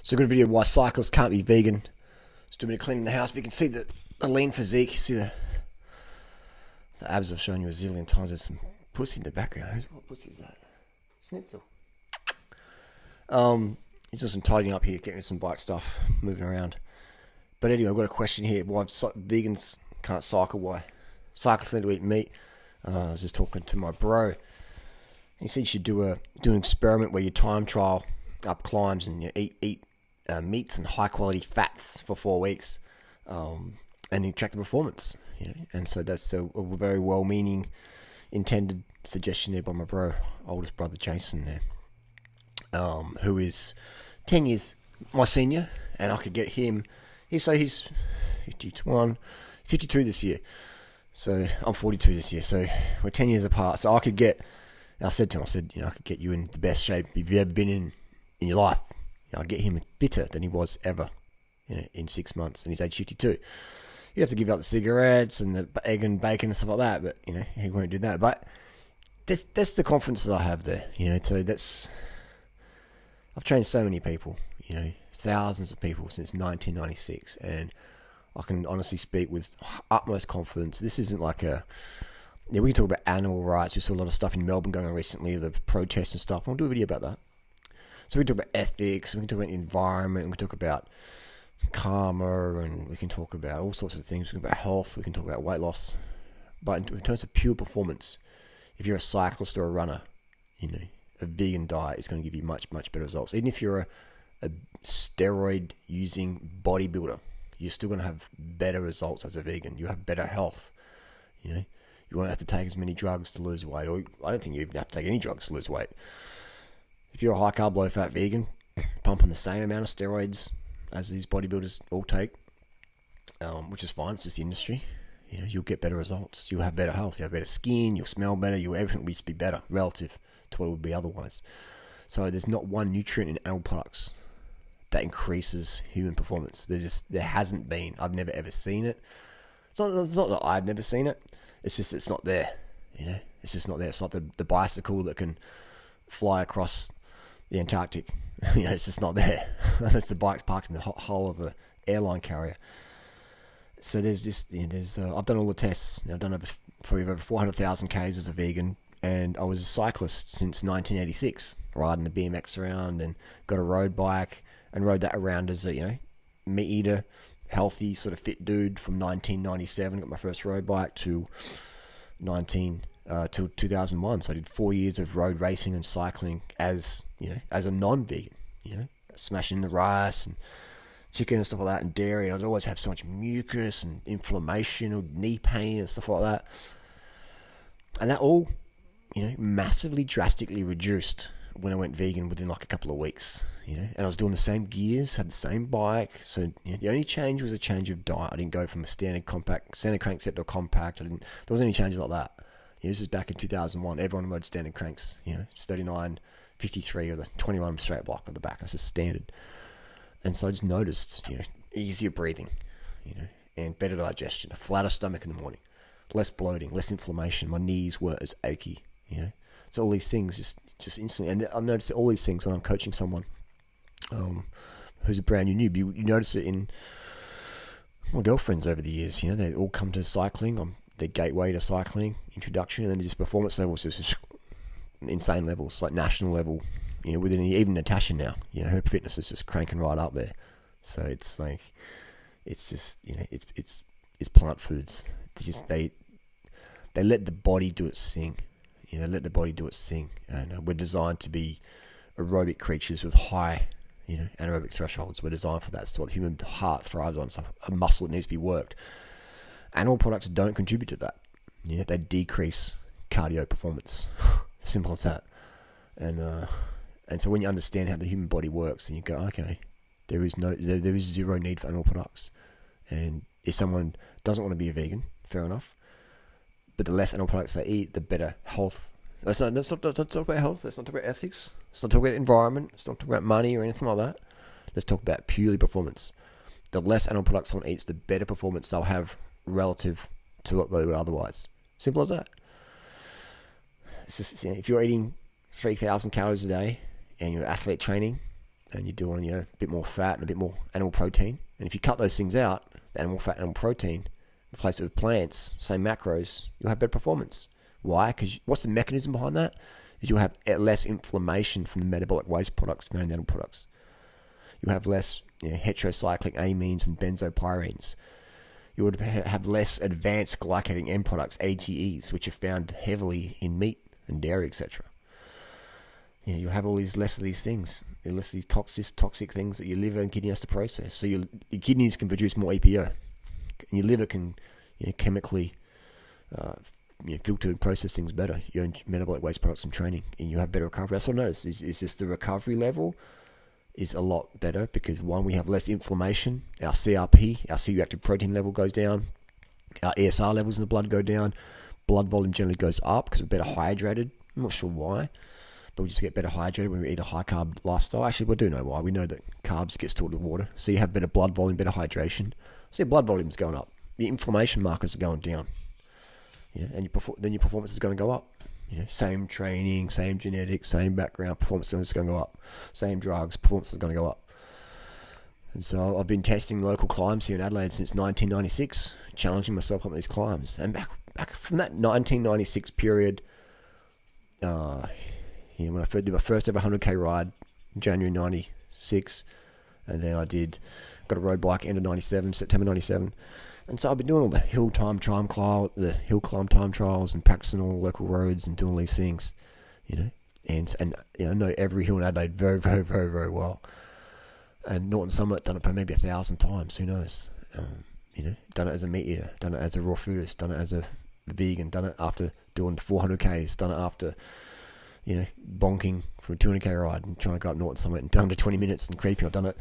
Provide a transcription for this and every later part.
So I got a video of why cyclists can't be vegan. Just doing a bit of cleaning the house, but you can see the lean physique. You see the abs I've shown you a zillion times. There's some pussy in the background. What pussy is that? Schnitzel. He's just some tidying up here, getting some bike stuff, moving around. But anyway, I've got a question here. Why vegans can't cycle? Why cyclists need to eat meat? I was just talking to my bro. He said you should do an experiment where you time trial up climbs and you eat meats and high quality fats for 4 weeks, and you track the performance. And so that's a very well meaning, intended suggestion there by my bro, oldest brother Jason there, who is 10 years my senior, and I could get him. He's 52 this year. So I'm 42 this year. So we're 10 years apart. So I could get. I said to him, I could get you in the best shape you've ever been in your life. I'll get him fitter than he was ever, in 6 months, and he's age 52. He'd have to give up the cigarettes and the egg and bacon and stuff like that, but he won't do that. But that's the confidence that I have there. So I've trained so many people, thousands of people since 1996, and I can honestly speak with utmost confidence. This isn't like we can talk about animal rights. We saw a lot of stuff in Melbourne going on recently, the protests and stuff. I'll do a video about that. So we can talk about ethics, we can talk about the environment, we can talk about karma, and we can talk about all sorts of things. We can talk about health, we can talk about weight loss. But in terms of pure performance, if you're a cyclist or a runner, a vegan diet is going to give you much, much better results. Even if you're a steroid-using bodybuilder, you're still going to have better results as a vegan. You have better health. You won't have to take as many drugs to lose weight, or I don't think you even have to take any drugs to lose weight. If you're a high carb, low fat vegan, pumping the same amount of steroids as these bodybuilders all take, which is fine, it's just the industry, you'll get better results. You'll have better health, you'll have better skin, you'll smell better, everything will be better relative to what it would be otherwise. So there's not one nutrient in animal products that increases human performance. There hasn't been. I've never ever seen it. It's not that I've never seen it. It's just it's not there. It's just not there. It's like the bicycle that can fly across the Antarctic. It's just not there. Unless the bike's parked in the hull of an airline carrier. So there's this. I've done all the tests. I've done over 400,000 Ks as a vegan, and I was a cyclist since 1986, riding the BMX around, and got a road bike and rode that around as a meat eater, healthy sort of fit dude from 1997. Got my first road bike till 2001. So I did 4 years of road racing and cycling as a non-vegan. Smashing the rice and chicken and stuff like that, and dairy. And I'd always have so much mucus and inflammation or knee pain and stuff like that. And that all, massively drastically reduced when I went vegan within like a couple of weeks. And I was doing the same gears, had the same bike. So the only change was a change of diet. I didn't go from a standard crankset to a compact. There wasn't any changes like that. This is back in 2001. Everyone rode standard cranks. 39, 53, or the 21 straight block on the back. That's just standard. And so I just noticed, easier breathing, and better digestion, a flatter stomach in the morning, less bloating, less inflammation. My knees weren't as achy. So all these things just instantly. And I've noticed all these things when I'm coaching someone who's a brand new newbie. You notice it in my girlfriends over the years. They all come to cycling. I'm their gateway to cycling, introduction, and then just performance levels just insane levels, like national level. Within even Natasha now, her fitness is just cranking right up there. So it's like, it's just it's plant foods. They let the body do its thing. They let the body do its thing, and we're designed to be aerobic creatures with high, anaerobic thresholds. We're designed for that. It's what the human heart thrives on. It's a muscle that needs to be worked. Animal products don't contribute to that. They decrease cardio performance. Simple as that. And so when you understand how the human body works, and you go, okay, there is zero need for animal products. And if someone doesn't want to be a vegan, fair enough. But the less animal products they eat, the better health. Let's not talk about health. Let's not talk about ethics. Let's not talk about environment. Let's not talk about money or anything like that. Let's talk about purely performance. The less animal products someone eats, the better performance they'll have relative to what they would otherwise. Simple as that. It's just, if you're eating 3,000 calories a day and you're athlete training, and you're doing, a bit more fat and a bit more animal protein. And if you cut those things out, the animal fat, animal protein, replace it with plants, same macros, you'll have better performance. Why? Because what's the mechanism behind that? Is you'll have less inflammation from the metabolic waste products found in the animal products. You'll have less heterocyclic amines and benzopyrenes. You would have less advanced glycating end products, AGEs, which are found heavily in meat and dairy, etc. You have all these less of these things, less of these toxic things that your liver and kidney has to process. So your kidneys can produce more EPO, and your liver can chemically filter and process things better. Your own metabolic waste products from training, and you have better recovery. That's what I noticed. Is just the recovery level is a lot better because one, we have less inflammation. Our CRP, our C-reactive protein level goes down. Our ESR levels in the blood go down. Blood volume generally goes up because we're better hydrated. I'm not sure why, but we just get better hydrated when we eat a high carb lifestyle. Actually, we do know why. We know that carbs get stored in water, so you have better blood volume, better hydration. So your blood volume is going up. Your inflammation markers are going down. And then your performance is going to go up. Same training, same genetics, same background, performance is going to go up. Same drugs, performance is going to go up. And so I've been testing local climbs here in Adelaide since 1996, challenging myself on these climbs. And back from that 1996 period, when I did my first ever 100k ride, January 96, and then got a road bike end of 97, September 97. And so I've been doing all the hill climb time trials and practicing all the local roads and doing all these things, and I know every hill in Adelaide very, very, very, very well. And Norton Summit, done it for maybe 1,000 times, who knows? Done it as a meat eater, done it as a raw foodist, done it as a vegan, done it after doing 400Ks, done it after, bonking for a 200k ride and trying to go up Norton Summit and done to 20 minutes and creeping. I've done it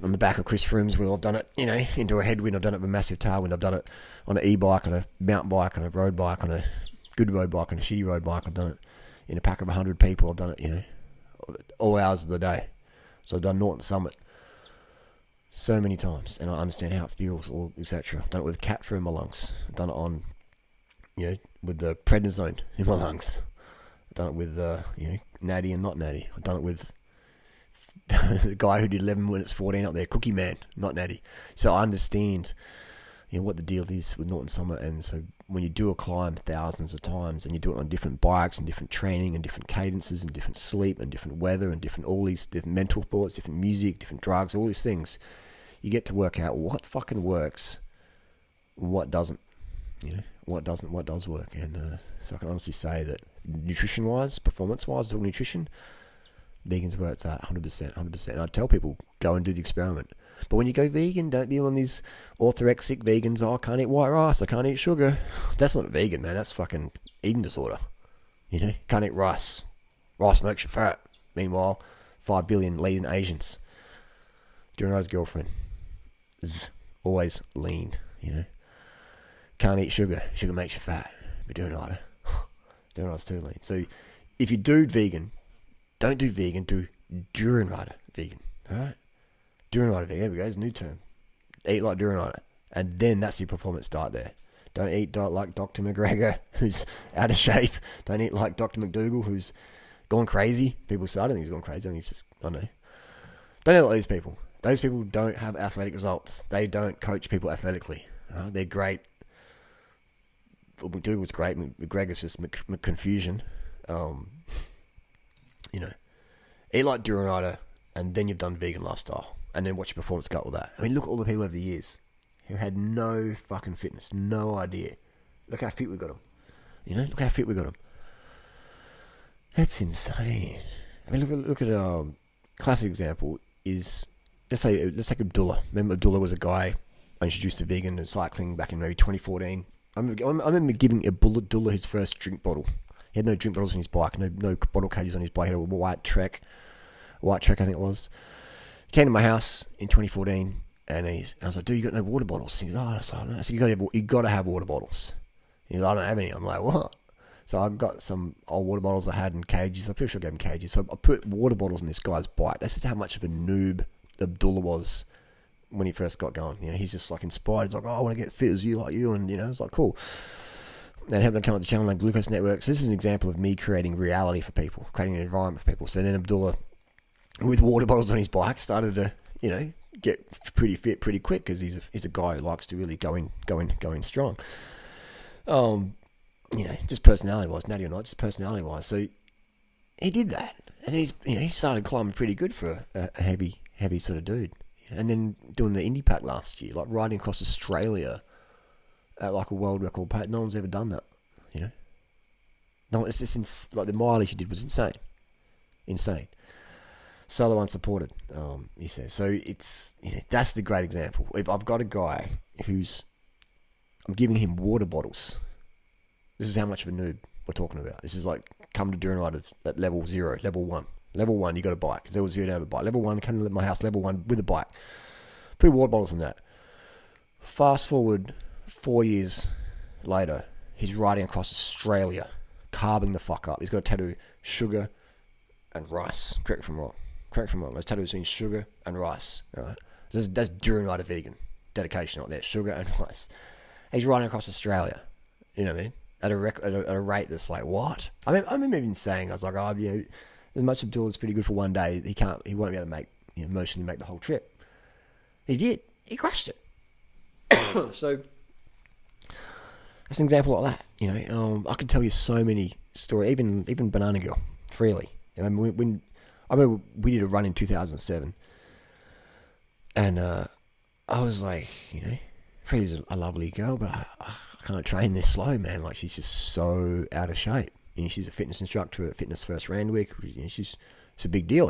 on the back of Chris Froome's wheel. I've done it, into a headwind. I've done it with a massive tailwind. I've done it on an e-bike, on a mountain bike, on a road bike, on a good road bike, on a shitty road bike. I've done it in a pack of 100 people. I've done it, all hours of the day. So I've done Norton Summit so many times, and I understand how it feels, or etc. I've done it with cat fur in my lungs. I've done it on, with the prednisone in my lungs. I've done it with, natty and not natty. I've done it with the guy who did 11 minutes 14 up there, Cookie Man, not natty. So I understand, what the deal is with Norton Summit. And so when you do a climb thousands of times and you do it on different bikes and different training and different cadences and different sleep and different weather and different all these different mental thoughts, different music, different drugs, all these things, you get to work out what fucking works, what doesn't, what does work. And so I can honestly say that nutrition-wise, performance-wise, all nutrition, vegan's where it's at, 100%. And I tell people, go and do the experiment. But when you go vegan, don't be on these orthorexic vegans. I can't eat white rice. I can't eat sugar. That's not vegan, man. That's fucking eating disorder. Can't eat rice. Rice makes you fat. Meanwhile, 5 billion lean Asians. Durianriders' girlfriend is always lean, Can't eat sugar. Sugar makes you fat. But Durianriders too lean. So if you do vegan, don't do vegan, do Durianrider vegan. Alright? Durianrider vegan, there we go, it's a new term. Eat like Durianrider. And then that's your performance diet there. Don't eat like Dr. McGregor, who's out of shape. Don't eat like Dr. McDougall, who's gone crazy. People say, I don't think he's gone crazy, I think he's just, I don't know. Don't eat like these people. Those people don't have athletic results. They don't coach people athletically. They're great. McDougall's great. McGregor's just confusion. Eat like Durianrider, and then you've done vegan lifestyle, and then watch your performance go up with that. I mean, look at all the people over the years who had no fucking fitness, no idea. Look how fit we got them. Look how fit we got them. That's insane. I mean, look at a classic example is let's take Abdullah. Remember, Abdullah was a guy I introduced to vegan and cycling back in maybe 2014. I remember giving Abdullah his first drink bottle. He had no drink bottles on his bike, no bottle cages on his bike. He had a white Trek, I think it was. He came to my house in 2014, and I was like, dude, you got no water bottles? He goes, oh, that's like, I said, you got to have water bottles. He goes, I don't have any. I'm like, what? So I got some old water bottles I had in cages. I'm pretty sure I gave him cages. So I put water bottles on this guy's bike. That's just how much of a noob Abdullah was when he first got going. He's just like inspired. He's like, oh, I want to get fit as you, like you. And, it's like, cool. And helped him come up with the channel like Glucose Network. So this is an example of me creating reality for people, creating an environment for people. So then Abdullah with water bottles on his bike, started to, get pretty fit pretty quick because he's a guy who likes to really go in strong. Just personality-wise, natty or not, just personality-wise. So he did that, and he started climbing pretty good for a heavy sort of dude. And then doing the Indy Pack last year, like riding across Australia at like a world record pace. No one's ever done that, No, it's just like the mileage he did was insane. Solo unsupported, he says. So it's that's the great example. If I've got a guy I'm giving him water bottles. This is how much of a noob we're talking about. This is like come to Durianriders at level 0, level 1. Level 1, you got a bike. Level 0, you have a bike. Level 1, come to my house, level 1 with a bike. Put water bottles in that. Fast forward 4 years later, he's riding across Australia, carving the fuck up. He's got a tattoo, sugar and rice. Correct me if I'm wrong. Those tattoos mean sugar and rice. Right? That's Durianrider vegan dedication right there. Sugar and rice. He's riding across Australia. You know what I mean? At a rate that's like, what? I remember even saying, I was like, as much Abdullah is pretty good for one day, he won't be able to emotionally make the whole trip. He did. He crushed it. So that's an example like that. I could tell you so many stories, even Banana Girl, freely. I remember we did a run in 2007, and I was like, Freely's a lovely girl, but I can't train this slow, man. Like, she's just so out of shape. She's a fitness instructor at Fitness First Randwick. It's a big deal,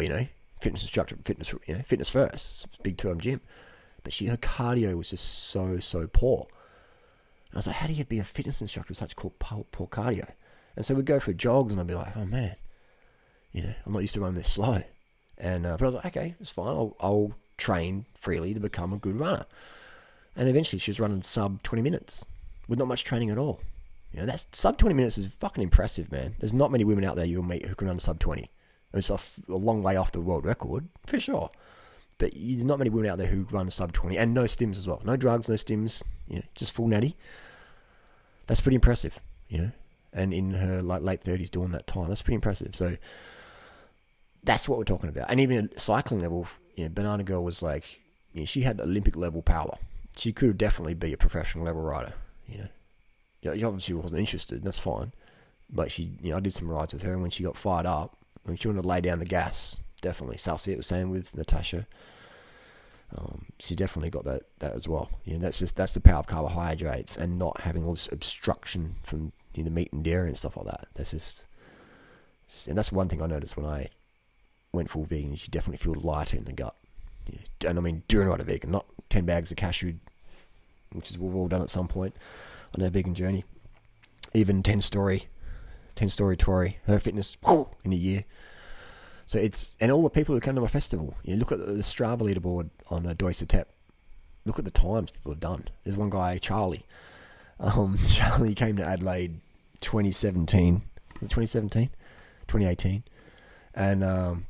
Fitness instructor, fitness first. It's a big term gym. But her cardio was just so poor. And I was like, how do you be a fitness instructor with such poor cardio? And so we'd go for jogs, and I'd be like, oh man, I'm not used to running this slow. And but I was like, okay, it's fine. I'll train freely to become a good runner. And eventually, she was running sub 20 minutes with not much training at all. That's sub 20 minutes is fucking impressive, man. There's not many women out there you'll meet who can run sub 20. It's a long way off the world record, for sure. But there's not many women out there who run sub 20, and no stims as well. No drugs, no stims, just full natty. That's pretty impressive, And in her late 30s doing that time, that's pretty impressive. So that's what we're talking about. And even at cycling level, Banana Girl was like, she had Olympic level power. She could definitely be a professional level rider, She obviously wasn't interested, that's fine. But I did some rides with her, and when she got fired up, when she wanted to lay down the gas, definitely. Salsiet was saying with Natasha, she definitely got that as well. That's the power of carbohydrates and not having all this obstruction from the meat and dairy and stuff like that. And that's one thing I noticed when I went full vegan. You definitely feel lighter in the gut. And I mean, Durianrider vegan, not 10 bags of cashew, which is we've all done at some point on our vegan journey. Even 10-story Tory, her fitness in a year. So and all the people who come to my festival, look at the Strava leaderboard on Doisetep. Look at the times people have done. There's one guy, Charlie. Charlie came to Adelaide 2017. Was it 2017? 2018. And,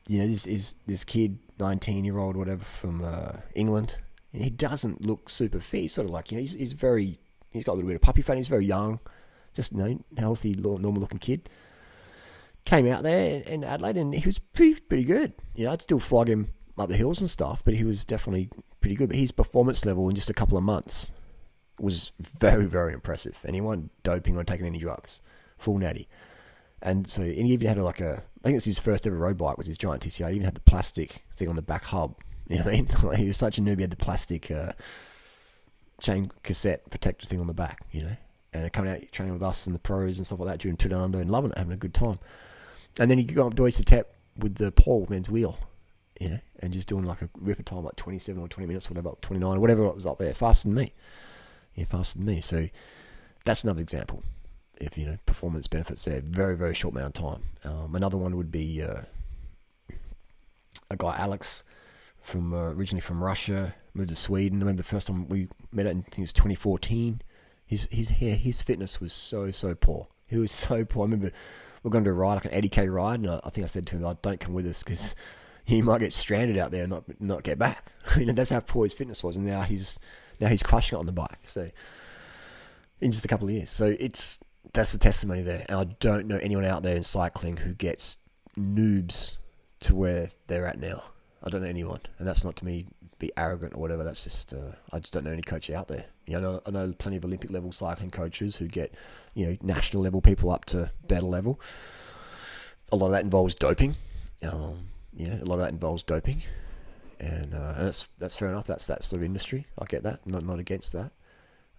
this kid, 19-year-old, whatever, from England. He doesn't look super fit. He's sort of like, he's got a little bit of puppy fat. He's very young, just, healthy, normal-looking kid. Came out there in Adelaide, and he was pretty good. I'd still flog him up the hills and stuff, but he was definitely pretty good. But his performance level in just a couple of months was very, very impressive. And he wasn't doping or taking any drugs. Full natty. And so, and he even had I think it's his first ever road bike, was his giant TCR. He even had the plastic thing on the back hub. You know what I mean? Like, he was such a noob, he had the plastic chain cassette protector thing on the back, And coming out training with us and the pros and stuff like that during 2 Down Under and loving it, having a good time. And then you go up Doisetep with the Paul men's wheel, and just doing like a ripper time, like 27 or 20 minutes, whatever, 29 or whatever it was up there, faster than me. Faster than me. So that's another example. If performance benefits there, very, very short amount of time. Another one would be a guy, Alex, from originally from Russia, moved to Sweden. I remember the first time we met, I think it was 2014. His fitness was so poor. He was so poor. I remember we're going to ride like an 80k ride, and I think I said to him, "Don't come with us because he might get stranded out there and not get back." That's how poor his fitness was, and now he's crushing it on the bike. So in just a couple of years, so that's the testimony there. And I don't know anyone out there in cycling who gets noobs to where they're at now. I don't know anyone, and that's not to me be arrogant or whatever. That's just I just don't know any coach out there. I know plenty of Olympic level cycling coaches who get national level people up to better level. A lot of that involves doping. A lot of that involves doping, and that's fair enough. That's that sort of industry. I get that. Not against that.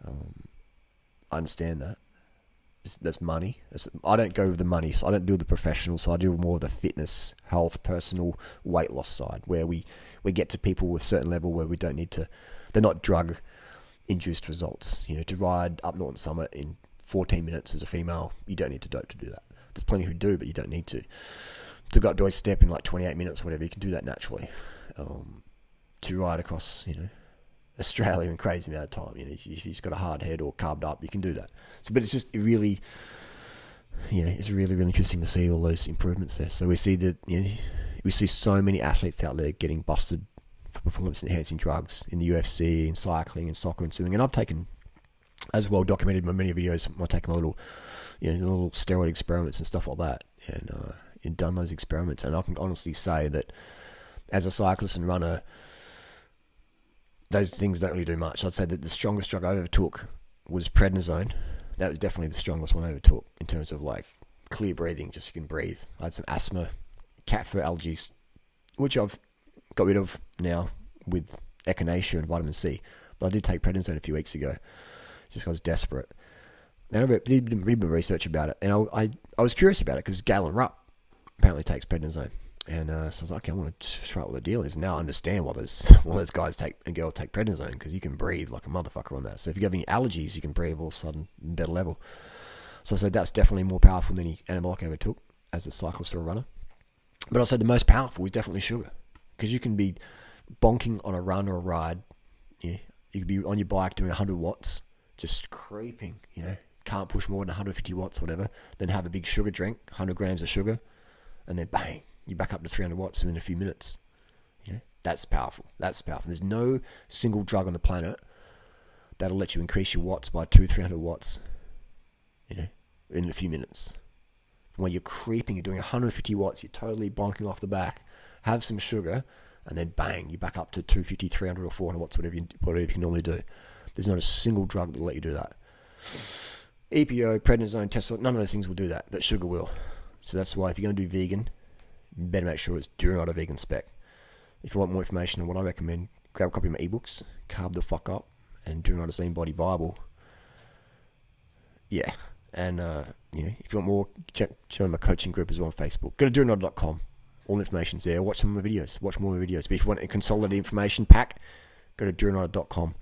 I understand that. That's money. I don't go with the money, so I don't do the professional. So I do more of the fitness, health, personal weight loss side, where we get to people with a certain level where we don't need to. They're not drug induced results. To ride up Norton Summit in 14 minutes as a female, you don't need to dope to do that. There's plenty who do, but you don't need to. To go up to a step in like 28 minutes or whatever, you can do that naturally. To ride across, Australia in crazy amount of time. If you've got a hard head or carved up, you can do that. So, but it's just really, it's really, really interesting to see all those improvements there. So we see that, we see so many athletes out there getting busted for performance enhancing drugs in the UFC, in cycling, in soccer, and swimming. And I've taken, as well documented in my many videos, I've taken my little steroid experiments and stuff like that, and done those experiments. And I can honestly say that as a cyclist and runner, those things don't really do much. I'd say that the strongest drug I ever took was prednisone. That was definitely the strongest one I ever took in terms of like clear breathing, just you can breathe. I had some asthma, cat fur allergies, which I've got rid of now with echinacea and vitamin C. But I did take prednisone a few weeks ago, just because I was desperate. And I did a bit of research about it, and I was curious about it because Galen Rupp apparently takes prednisone. And so I was like, okay, I want to try out what the deal is. Now I understand why those guys and girls take prednisone, because you can breathe like a motherfucker on that. So if you have any allergies, you can breathe all of a sudden at a better level. So I said that's definitely more powerful than any anabolic I ever took as a cyclist or a runner. But I said the most powerful is definitely sugar, because you can be bonking on a run or a ride. You could be on your bike doing 100 watts, just creeping. Can't push more than 150 watts, whatever. Then have a big sugar drink, 100 grams of sugar, and then bang. You back up to 300 watts within a few minutes. That's powerful. That's powerful. There's no single drug on the planet that'll let you increase your watts by 200-300 watts, in a few minutes. When you're creeping, you're doing 150 watts, you're totally bonking off the back. Have some sugar, and then bang, you're back up to 250, 300, or 400 watts, whatever you can normally do. There's not a single drug that'll let you do that. EPO, prednisone, testosterone, none of those things will do that, but sugar will. So that's why if you're going to do vegan, you better make sure it's Durianrider vegan spec. If you want more information on what I recommend, grab a copy of my ebooks, Carb the Fuck Up, and Durianrider's Lean Body Bible. Yeah. And, if you want more, check out my coaching group as well on Facebook. Go to Durianrider.com. All the information's there. Watch some of my videos. Watch more of my videos. But if you want a consolidated information pack, go to Durianrider.com.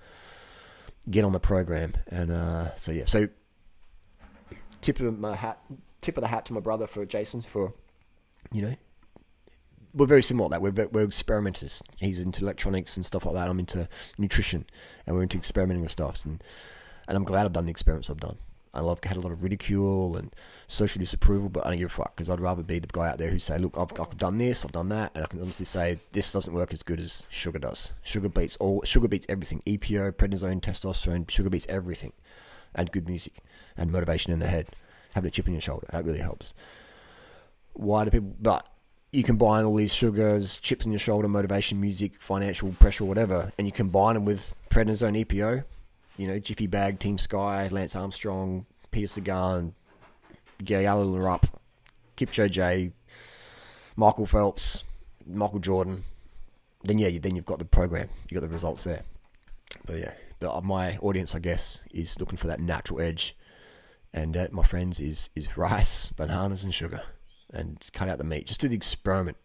Get on the program. And, So, tip of the hat to my brother for Jason for, we're very similar at that. We're experimenters. He's into electronics and stuff like that. I'm into nutrition, and we're into experimenting with stuff. And I'm glad I've done the experiments I've done. Had a lot of ridicule and social disapproval, but I don't give a fuck, because I'd rather be the guy out there who say, look, I've done this, I've done that, and I can honestly say this doesn't work as good as sugar does. Sugar beats everything. EPO, prednisone, testosterone, sugar beats everything. And good music and motivation in the head. Having a chip in your shoulder, that really helps. Why do people? But you combine all these sugars, chips in your shoulder, motivation, music, financial pressure, whatever, and you combine them with prednisone, EPO, Jiffy Bag, Team Sky, Lance Armstrong, Peter Sagan, Galen Rupp, Kipchoge, Michael Phelps, Michael Jordan. Then you've got the program, you got the results there. But my audience, I guess, is looking for that natural edge, and my friends is rice, bananas, and sugar. And cut out the meat. Just do the experiment.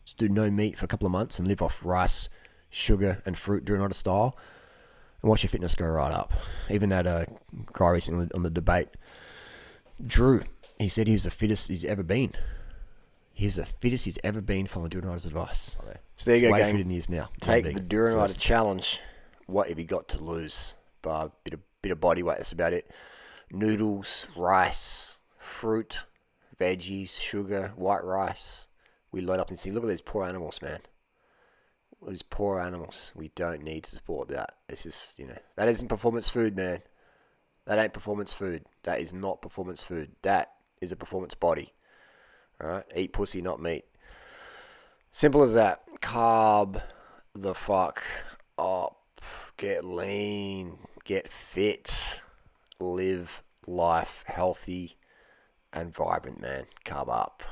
Just do no meat for a couple of months and live off rice, sugar, and fruit Durianrider style, and watch your fitness go right up. Even that guy recently on the debate, Drew, he said he was the fittest he's ever been. He's the fittest he's ever been following Durianrider's advice. So there you go, Way gang. fitter than he is now. Take the Durianrider challenge. What have you got to lose? But a bit of body weight. That's about it. Noodles, rice, fruit, veggies, sugar, white rice. We load up and see. Look at these poor animals, man. These poor animals. We don't need to support that. It's just, that isn't performance food, man. That ain't performance food. That is not performance food. That is a performance body. Alright? Eat pussy, not meat. Simple as that. Carb the fuck up. Get lean. Get fit. Live life healthy and vibrant, man. Carb up.